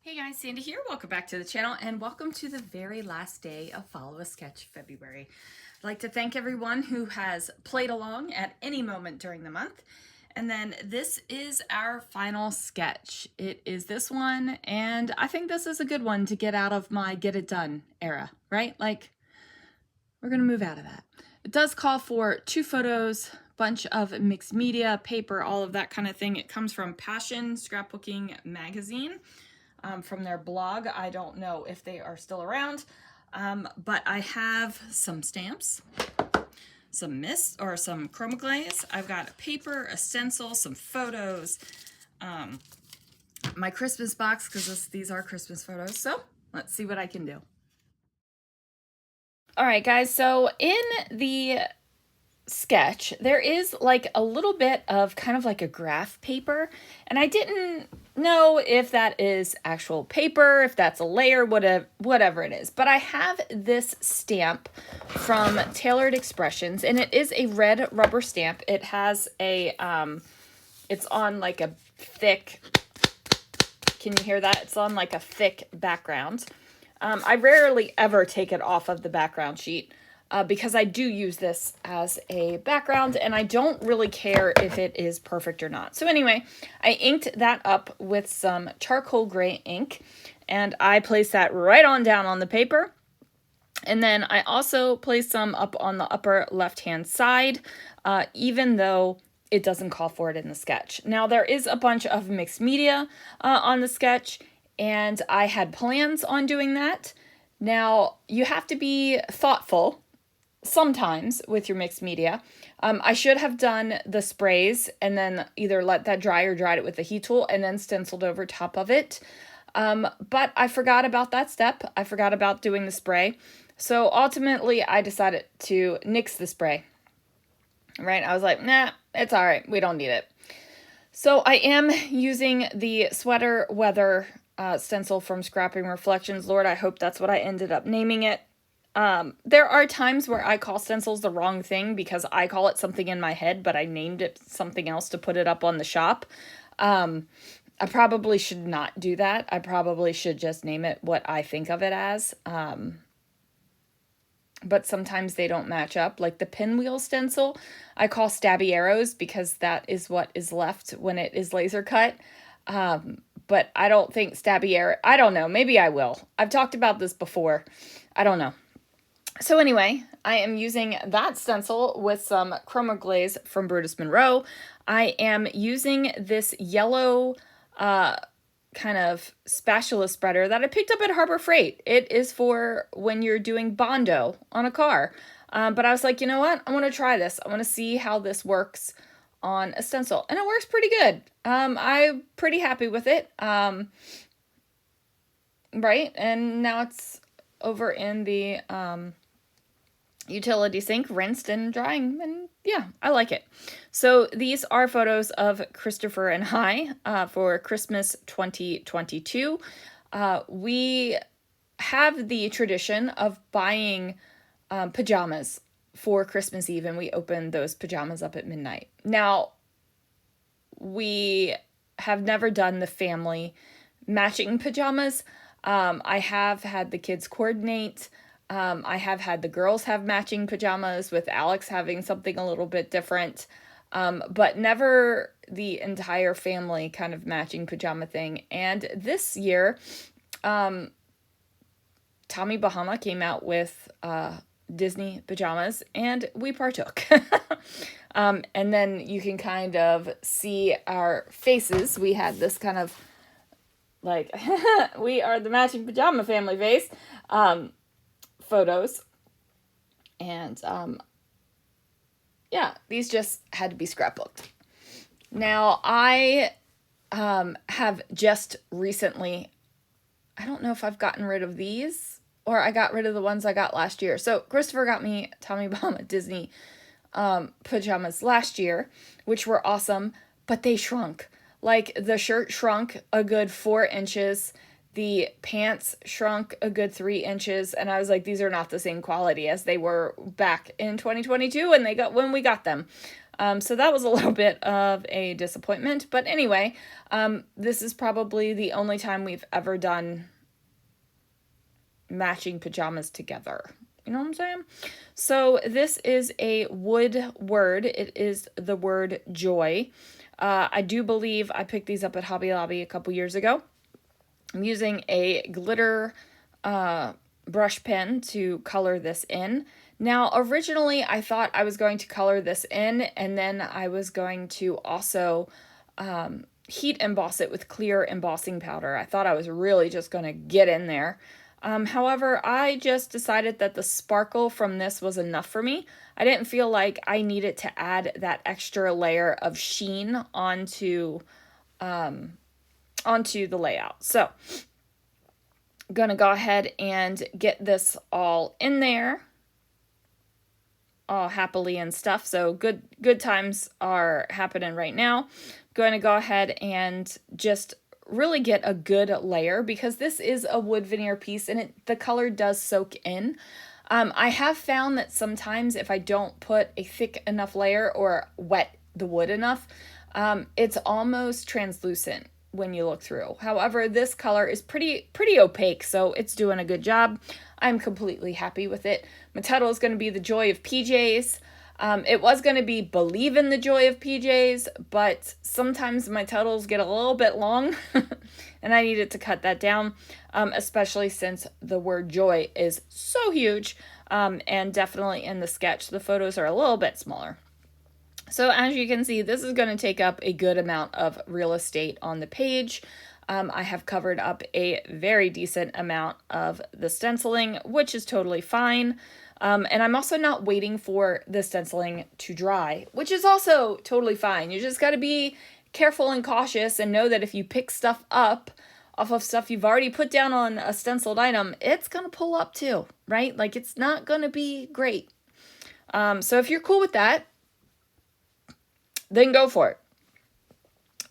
Hey guys, Sandy here. Welcome back to the channel and welcome to the very last day of Follow a Sketch February. I'd like to thank everyone who has played along at any moment during the month. And then this is our final sketch. It is this one, and I think this is a good one to get out of my get it done era, right? Like, we're gonna move out of that. It does call for 2 photos, bunch of mixed media, paper, all of that kind of thing. It comes from Passion Scrapbooking magazine. From their blog. I don't know if they are still around, but I have some stamps, some mist or some chroma glaze. I've got a paper, a stencil, some photos, my Christmas box, because these are Christmas photos. So let's see what I can do. All right, guys, so in the sketch, there is like a little bit of kind of like a graph paper, and I didn't know if that is actual paper, if that's a layer, whatever it is. But I have this stamp from Tailored Expressions, and it is a red rubber stamp. It has a, it's on like a thick, can you hear that? It's on like a thick background. I rarely ever take it off of the background sheet. Because I do use this as a background and I don't really care if it is perfect or not. So anyway, I inked that up with some charcoal gray ink and I placed that right on down on the paper. And then I also placed some up on the upper left-hand side, even though it doesn't call for it in the sketch. Now there is a bunch of mixed media on the sketch, and I had plans on doing that. Now you have to be thoughtful sometimes with your mixed media. I should have done the sprays and then either let that dry or dried it with the heat tool and then stenciled over top of it. But I forgot about that step. I forgot about doing the spray. So ultimately I decided to nix the spray, right? I was like, nah, it's all right. We don't need it. So I am using the Sweater Weather stencil from Scrapping Reflections. Lord, I hope that's what I ended up naming it. There are times where I call stencils the wrong thing because I call it something in my head, but I named it something else to put it up on the shop. I probably should not do that. I probably should just name it what I think of it as. But sometimes they don't match up. Like the pinwheel stencil, I call stabby arrows because that is what is left when it is laser cut. But I don't think stabby arrow, I don't know, maybe I will. I've talked about this before. I don't know. So anyway, I am using that stencil with some chroma glaze from Brutus Monroe. I am using this yellow kind of spatula spreader that I picked up at Harbor Freight. It is for when you're doing Bondo on a car. But I was like, you know what? I want to try this. I want to see how this works on a stencil. And it works pretty good. I'm pretty happy with it. Right? And now it's over in the utility sink, rinsed and drying, and yeah, I like it. So these are photos of Christopher and I for Christmas 2022. We have the tradition of buying pajamas for Christmas Eve, and we open those pajamas up at midnight. Now, we have never done the family matching pajamas. I have had the kids coordinate. I have had the girls have matching pajamas with Alex having something a little bit different, but never the entire family kind of matching pajama thing. And this year, Tommy Bahama came out with Disney pajamas, and we partook. And then you can kind of see our faces. We had this kind of like, we are the matching pajama family face. Photos, and yeah, these just had to be scrapbooked. Now I have just recently, I don't know if I've gotten rid of these or I got rid of the ones I got last year. So Christopher got me Tommy Bahama Disney pajamas last year, which were awesome, but they shrunk. Like the shirt shrunk a good 4 inches. The pants shrunk a good 3 inches, and I was like, these are not the same quality as they were back in 2022 when we got them. So that was a little bit of a disappointment. But anyway, this is probably the only time we've ever done matching pajamas together. You know what I'm saying? So this is a wood word. It is the word joy. I do believe I picked these up at Hobby Lobby a couple years ago. I'm using a glitter brush pen to color this in. Now, originally I thought I was going to color this in, and then I was going to also heat emboss it with clear embossing powder. I thought I was really just going to get in there. However, I just decided that the sparkle from this was enough for me. I didn't feel like I needed to add that extra layer of sheen onto the layout. So I'm gonna go ahead and get this all in there, all happily and stuff. So good times are happening right now. I'm going to go ahead and just really get a good layer, because this is a wood veneer piece and the color does soak in. I have found that sometimes if I don't put a thick enough layer or wet the wood enough, it's almost translucent when you look through. However, this color is pretty opaque, so it's doing a good job. I'm completely happy with it. My title is going to be The Joy of PJs. It was going to be Believe in the Joy of PJs, but sometimes my titles get a little bit long and I needed to cut that down, especially since the word joy is so huge, and definitely in the sketch, the photos are a little bit smaller. So as you can see, this is going to take up a good amount of real estate on the page. I have covered up a very decent amount of the stenciling, which is totally fine. And I'm also not waiting for the stenciling to dry, which is also totally fine. You just got to be careful and cautious and know that if you pick stuff up off of stuff you've already put down on a stenciled item, it's going to pull up too, right? Like, it's not going to be great. So if you're cool with that, then go for it.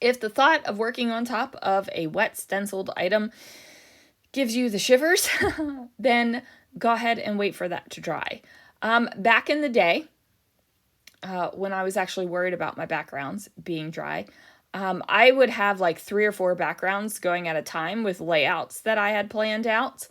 If the thought of working on top of a wet stenciled item gives you the shivers, then go ahead and wait for that to dry. Back in the day, when I was actually worried about my backgrounds being dry, I would have like 3 or 4 backgrounds going at a time with layouts that I had planned out.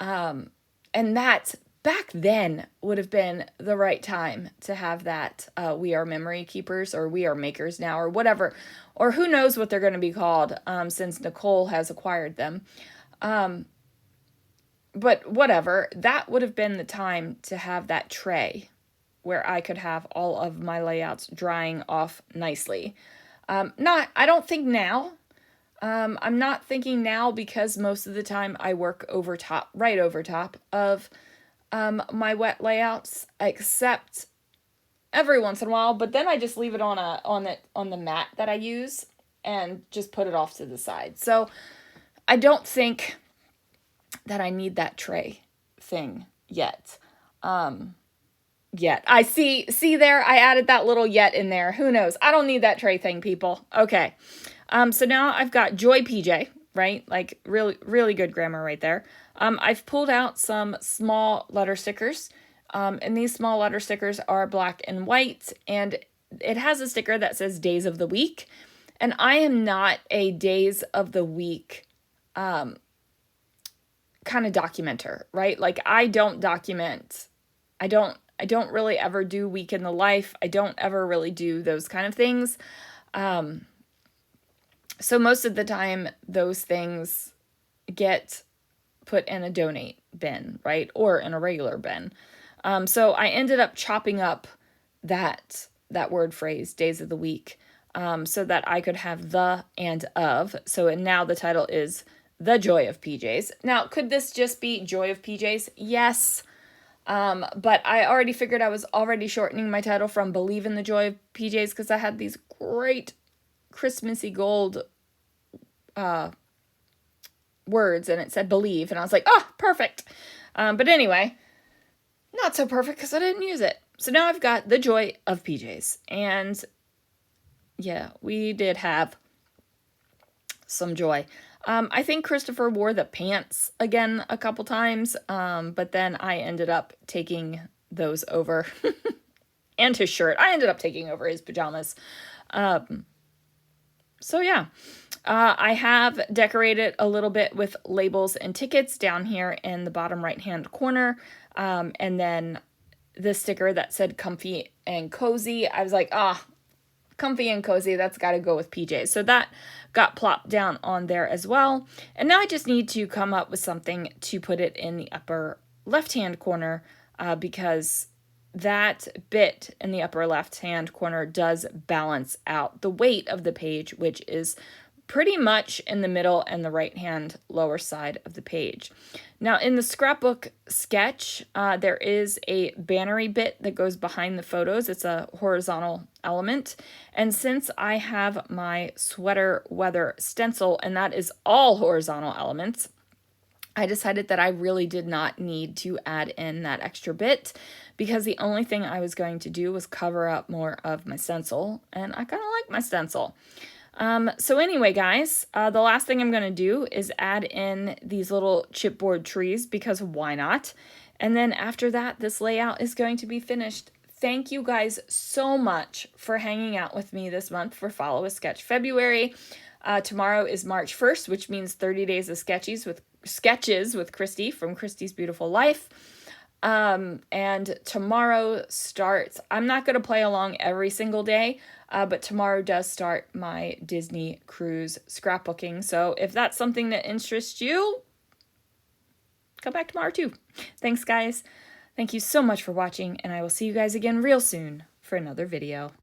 And that back then would have been the right time to have that. We are memory keepers, or we are makers now, or whatever, or who knows what they're going to be called, since Nicole has acquired them. But whatever, that would have been the time to have that tray where I could have all of my layouts drying off nicely. I don't think now. I'm not thinking now, because most of the time I work right over top of my wet layouts, except every once in a while. But then I just leave it on the mat that I use and just put it off to the side. So I don't think that I need that tray thing yet. Yet. I see there, I added that little yet in there. Who knows? I don't need that tray thing, people. Okay. So now I've got Joy PJ, right? Like, really, really good grammar right there. I've pulled out some small letter stickers. And these small letter stickers are black and white, and it has a sticker that says Days of the Week. And I am not a Days of the Week kind of documenter, right? Like, I don't document. I don't really ever do week in the life. I don't ever really do those kind of things. So most of the time, those things get put in a donate bin, right? Or in a regular bin. So I ended up chopping up that word phrase, Days of the Week, so that I could have the and of. So now the title is The Joy of PJs. Now, could this just be Joy of PJs? Yes. But I already figured I was already shortening my title from Believe in the Joy of PJs, because I had these great Christmassy gold words, and it said believe, and I was like, oh, perfect. But anyway, not so perfect, because I didn't use it. So now I've got The Joy of PJs, and yeah, we did have some joy. I think Christopher wore the pants again a couple times, but then I ended up taking those over and his shirt. I ended up taking over his pajamas. So yeah, I have decorated a little bit with labels and tickets down here in the bottom right-hand corner. And then the sticker that said comfy and cozy. I was like, comfy and cozy, that's got to go with PJs. So that got plopped down on there as well. And now I just need to come up with something to put it in the upper left-hand corner because that bit in the upper left-hand corner does balance out the weight of the page, which is pretty much in the middle and the right-hand lower side of the page. Now, in the scrapbook sketch, there is a bannery bit that goes behind the photos. It's a horizontal element. And since I have my sweater weather stencil, and that is all horizontal elements, I decided that I really did not need to add in that extra bit because the only thing I was going to do was cover up more of my stencil, and I kind of like my stencil. So anyway, guys, the last thing I'm going to do is add in these little chipboard trees because why not? And then after that, this layout is going to be finished. Thank you guys so much for hanging out with me this month for Follow a Sketch February. Tomorrow is March 1st, which means 30 days of sketches with Christy from Christy's Beautiful Life. And tomorrow starts, I'm not going to play along every single day, but tomorrow does start my Disney cruise scrapbooking. So if that's something that interests you, come back tomorrow too. Thanks, guys. Thank you so much for watching, and I will see you guys again real soon for another video.